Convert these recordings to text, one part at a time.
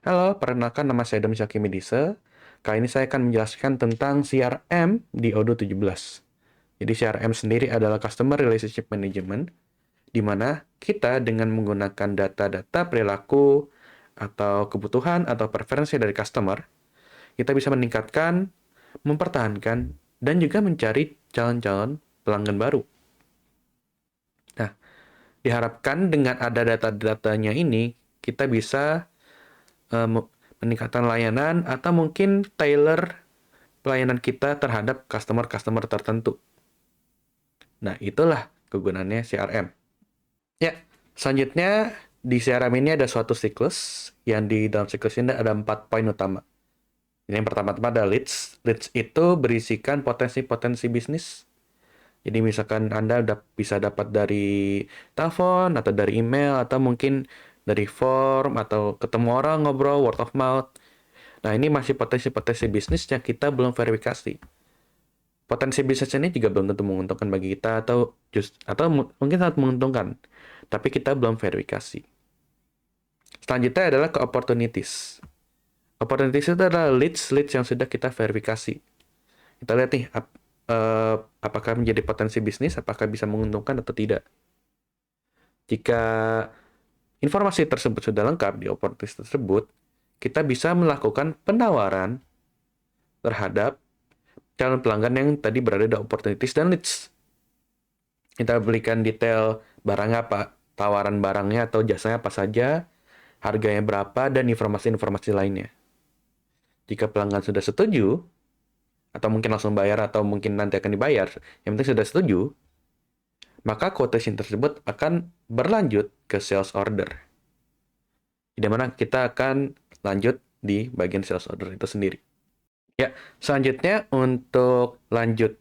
Halo, perkenalkan nama saya Dom Syaki Medise. Kali ini saya akan menjelaskan tentang CRM di Odoo 17. Jadi CRM sendiri adalah Customer Relationship Management, di mana kita dengan menggunakan data-data perilaku atau kebutuhan atau preferensi dari customer, kita bisa meningkatkan, mempertahankan, dan juga mencari calon-calon pelanggan baru. Nah, diharapkan dengan ada data-datanya ini, kita bisa eh, meningkatkan layanan atau mungkin tailor pelayanan kita terhadap customer-customer tertentu. Nah, itulah kegunaannya CRM. Ya, selanjutnya di CRM ini ada suatu siklus, yang di dalam siklus ini ada 4 poin utama. Ini yang pertama-tama ada leads. Leads itu berisikan potensi-potensi bisnis. Jadi misalkan Anda bisa dapat dari telepon, atau dari email, atau mungkin dari form, atau ketemu orang ngobrol, word of mouth. Nah, ini masih potensi-potensi bisnis yang kita belum verifikasi. Potensi bisnis ini juga belum tentu menguntungkan bagi kita, atau mungkin sangat menguntungkan, tapi kita belum verifikasi. Selanjutnya adalah ke opportunities. Opportunities itu adalah leads yang sudah kita verifikasi. Kita lihat nih, apakah menjadi potensi bisnis, apakah bisa menguntungkan atau tidak. Jika informasi tersebut sudah lengkap di opportunities tersebut, kita bisa melakukan penawaran terhadap calon pelanggan yang tadi berada di opportunities dan leads. Kita berikan detail barangnya apa, tawaran barangnya atau jasanya apa saja, harganya berapa, dan informasi-informasi lainnya. Jika pelanggan sudah setuju, atau mungkin langsung bayar, atau mungkin nanti akan dibayar, yang penting sudah setuju, maka quotation tersebut akan berlanjut ke sales order. Di mana kita akan lanjut di bagian sales order itu sendiri. Ya, selanjutnya untuk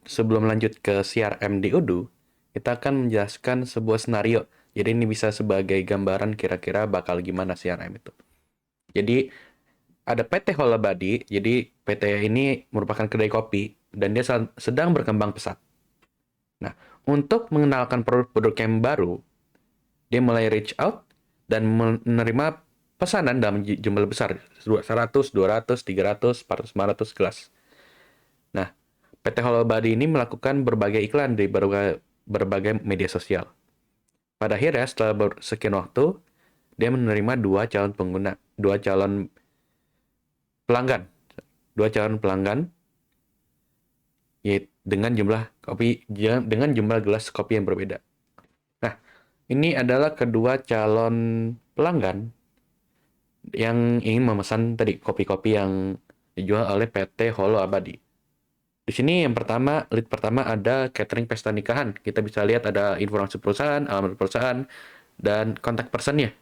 sebelum lanjut ke CRM di Odoo, kita akan menjelaskan sebuah senario. Jadi ini bisa sebagai gambaran kira-kira bakal gimana CRM itu. Jadi ada PT Holabadi, jadi PT ini merupakan kedai kopi, dan dia sedang berkembang pesat. Nah, untuk mengenalkan produk-produk yang baru, dia mulai reach out dan menerima pesanan dalam jumlah besar, 100, 200, 300, 400, 500 gelas. Nah, PT Holobadi ini melakukan berbagai iklan di berbagai media sosial. Pada akhirnya, setelah sekian waktu, dia menerima dua calon pelanggan, dua calon pelanggan, yaitu dengan jumlah gelas kopi yang berbeda. Nah, ini adalah kedua calon pelanggan yang ingin memesan tadi kopi-kopi yang dijual oleh PT Holo Abadi. Di sini lead pertama ada catering pesta nikahan. Kita bisa lihat ada informasi perusahaan, alamat perusahaan, dan kontak personnya.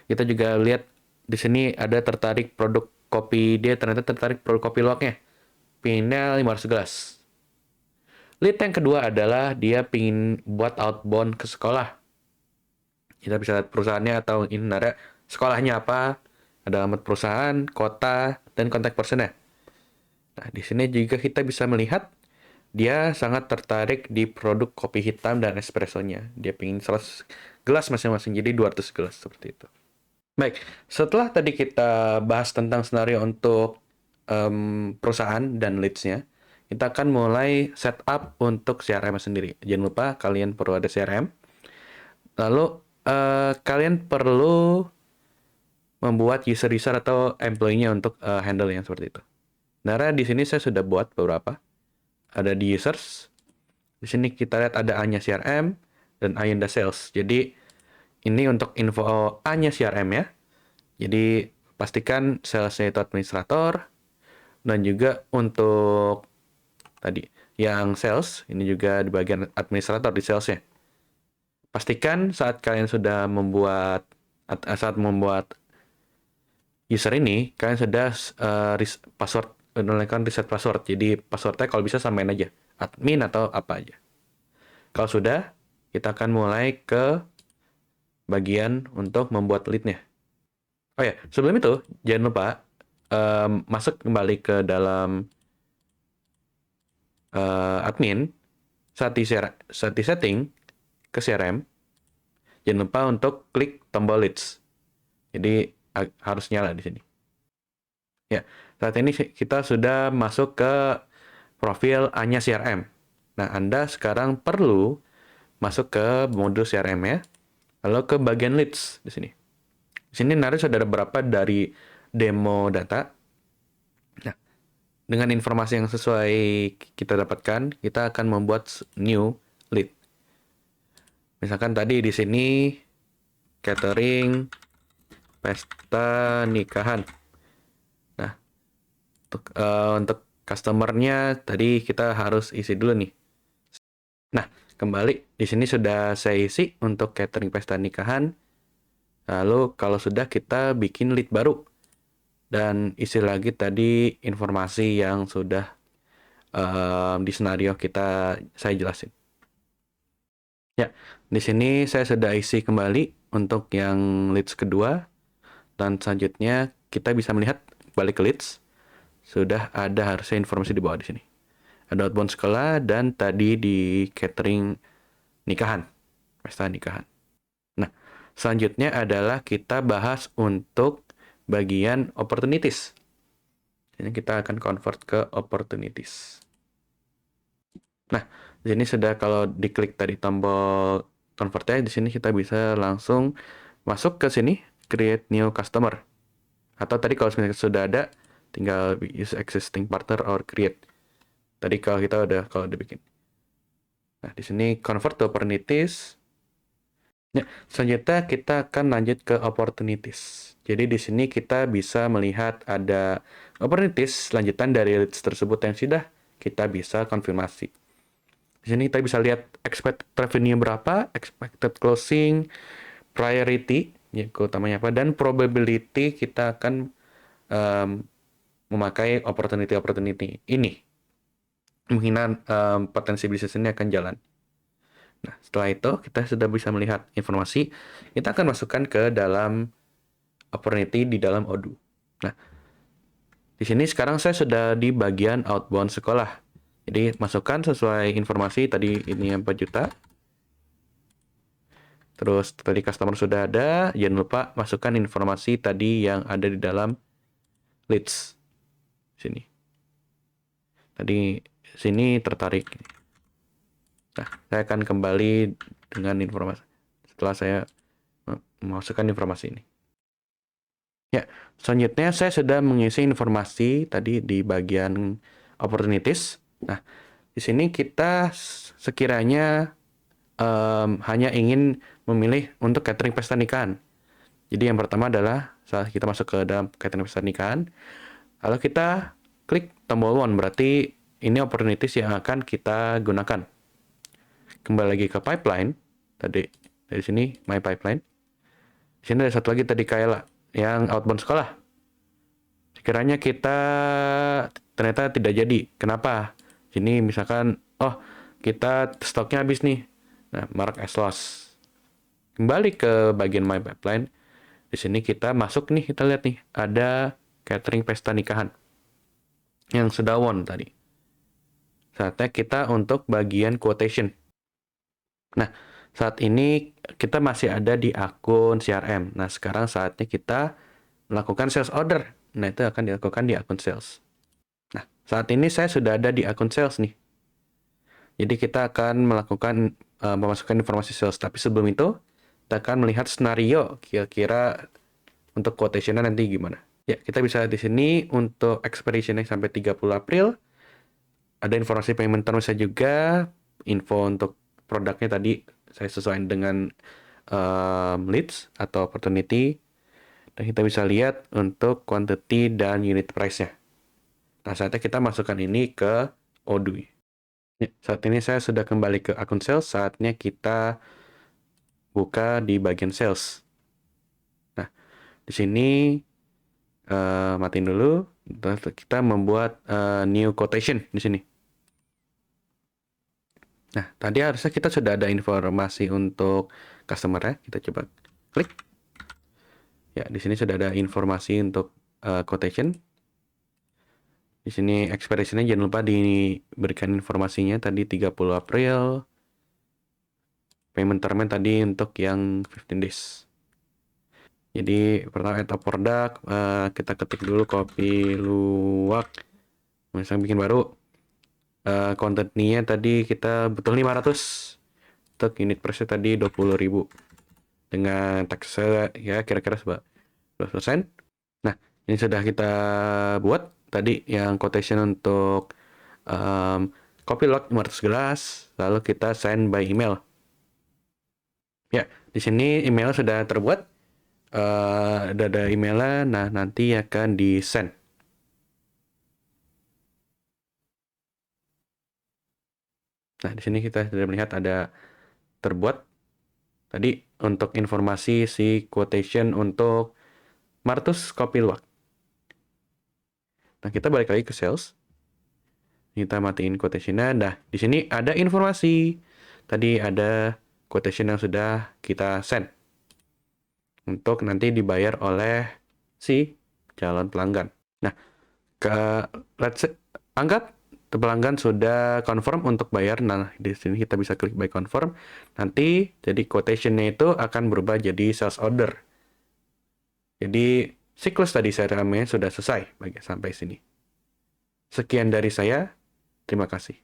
Kita juga lihat di sini ada tertarik produk kopi, dia ternyata tertarik produk kopi luwaknya. Pinginnya 500 gelas. Lead yang kedua adalah dia pingin buat outbound ke sekolah. Kita bisa lihat perusahaannya atau ini ada sekolahnya apa, ada alamat perusahaan, kota, dan kontak personnya. Nah, di sini juga kita bisa melihat dia sangat tertarik di produk kopi hitam dan espressonya. Dia pingin 100 gelas masing-masing, jadi 200 gelas seperti itu. Baik, setelah tadi kita bahas tentang senario untuk perusahaan dan leads-nya, kita akan mulai setup untuk CRM sendiri. Jangan lupa kalian perlu ada CRM. Lalu kalian perlu membuat user atau employee-nya untuk handle yang seperti itu. Nah, di sini saya sudah buat beberapa. Ada di users. Di sini kita lihat ada A-nya CRM dan A-nya sales. Jadi ini untuk info A-nya CRM ya. Jadi pastikan salesnya itu administrator, dan juga untuk tadi yang sales ini juga di bagian administrator di salesnya. Pastikan saat membuat user ini, kalian sudah melakukan reset password. Jadi passwordnya kalau bisa samain aja, admin atau apa aja. Kalau sudah, kita akan mulai ke bagian untuk membuat lead-nya. Oh ya, sebelum itu jangan lupa masuk kembali ke dalam admin, saat di setting ke CRM, jangan lupa untuk klik tombol leads. Jadi harus nyala di sini. Ya, saat ini kita sudah masuk ke profil Anya CRM. Nah, Anda sekarang perlu masuk ke modul CRM ya, lalu ke bagian leads di sini. Di sini nanti sudah ada beberapa dari demo data. Nah, dengan informasi yang sesuai kita dapatkan, kita akan membuat new lead. Misalkan tadi di sini catering pesta nikahan. Nah, untuk customer-nya tadi kita harus isi dulu nih. Nah, kembali di sini sudah saya isi untuk catering pesta nikahan. Lalu kalau sudah kita bikin lead baru dan isi lagi tadi informasi yang sudah di scenario saya jelasin. Ya, di sini saya sudah isi kembali untuk yang leads kedua dan selanjutnya kita bisa melihat balik ke leads sudah ada harusnya informasi di bawah di sini. Ada outbound sekolah dan tadi di catering nikahan, pesta nikahan. Nah, selanjutnya adalah kita bahas untuk bagian opportunities. Ini kita akan convert ke opportunities. Nah, di sini sudah kalau diklik tadi tombol convert-nya, di sini kita bisa langsung masuk ke sini, create new customer. Atau tadi kalau misalnya sudah ada, tinggal use existing partner or create. Tadi kalau udah bikin. Nah, di sini convert to opportunities. Ya, selanjutnya kita akan lanjut ke opportunities. Jadi di sini kita bisa melihat ada opportunities lanjutan dari leads tersebut yang sudah kita bisa konfirmasi. Di sini kita bisa lihat expected revenue berapa, expected closing, priority, ya keutamanya apa, dan probability kita akan memakai opportunity ini. Kemungkinan potensi bisnis ini akan jalan. Nah, setelah itu kita sudah bisa melihat informasi. Kita akan masukkan ke dalam opportunity di dalam Odoo. Nah, di sini sekarang saya sudah di bagian outbound sekolah. Jadi masukkan sesuai informasi tadi ini yang 4 juta. Terus tadi customer sudah ada, jangan lupa masukkan informasi tadi yang ada di dalam leads. Sini. Tadi sini tertarik. Nah, saya akan kembali dengan informasi setelah saya memasukkan informasi ini. Ya, selanjutnya saya sudah mengisi informasi tadi di bagian opportunities. Nah, di sini kita sekiranya hanya ingin memilih untuk catering pesta nikahan. Jadi yang pertama adalah saat kita masuk ke dalam catering pesta nikahan, lalu kita klik tombol one, berarti ini opportunities yang akan kita gunakan. Kembali lagi ke pipeline, tadi dari sini my pipeline. Di sini ada satu lagi tadi kayak yang outbound sekolah. Sekiranya kita ternyata tidak jadi, kenapa? Sini misalkan, kita stoknya habis nih. Nah, mark as loss. Kembali ke bagian my pipeline. Di sini kita masuk nih, kita lihat nih, ada catering pesta nikahan yang sudah won tadi. Saatnya kita untuk bagian quotation. Nah, saat ini kita masih ada di akun CRM. Nah, sekarang saatnya kita melakukan sales order. Nah, itu akan dilakukan di akun sales. Nah, saat ini saya sudah ada di akun sales nih. Jadi kita akan melakukan memasukkan informasi sales. Tapi sebelum itu, kita akan melihat scenario kira-kira untuk quotation-nya nanti gimana. Ya, kita bisa di sini untuk expiration-nya sampai 30 April. Ada informasi payment terms juga, info untuk produknya tadi saya sesuaikan dengan leads atau opportunity. Dan kita bisa lihat untuk quantity dan unit price-nya. Nah, saatnya kita masukkan ini ke Odoo. Ya, saat ini saya sudah kembali ke akun sales, saatnya kita buka di bagian sales. Nah, di sini matiin dulu, kita membuat new quotation di sini. Nah, tadi harusnya kita sudah ada informasi untuk customer ya. Kita coba klik. Ya, di sini sudah ada informasi untuk quotation. Di sini expiration-nya jangan lupa diberikan informasinya tadi 30 April. Payment term tadi untuk yang 15 days. Jadi pertama add a product, kita ketik dulu kopi luwak. Misalnya bikin baru. Kontennya tadi kita betul 500. Untuk unit price tadi 20.000. Dengan tax ya kira-kira 12%. Nah, ini sudah kita buat. Tadi yang quotation untuk kopi luwak 500 gelas. Lalu kita send by email. Ya, di sini email sudah terbuat. Ada emailnya, nah nanti akan di send. Nah, di sini kita sudah melihat ada terbuat tadi untuk informasi si quotation untuk Martus Kopi Luwak. Nah, kita balik lagi ke sales. Kita matiin quotation-nya. Nah, di sini ada informasi. Tadi ada quotation yang sudah kita send untuk nanti dibayar oleh si calon pelanggan. Nah, let's say, anggap pelanggan sudah confirm untuk bayar. Nah, di sini kita bisa klik buy confirm. Nanti jadi quotation-nya itu akan berubah jadi sales order. Jadi siklus tadi CRM-nya sudah selesai sampai sini. Sekian dari saya. Terima kasih.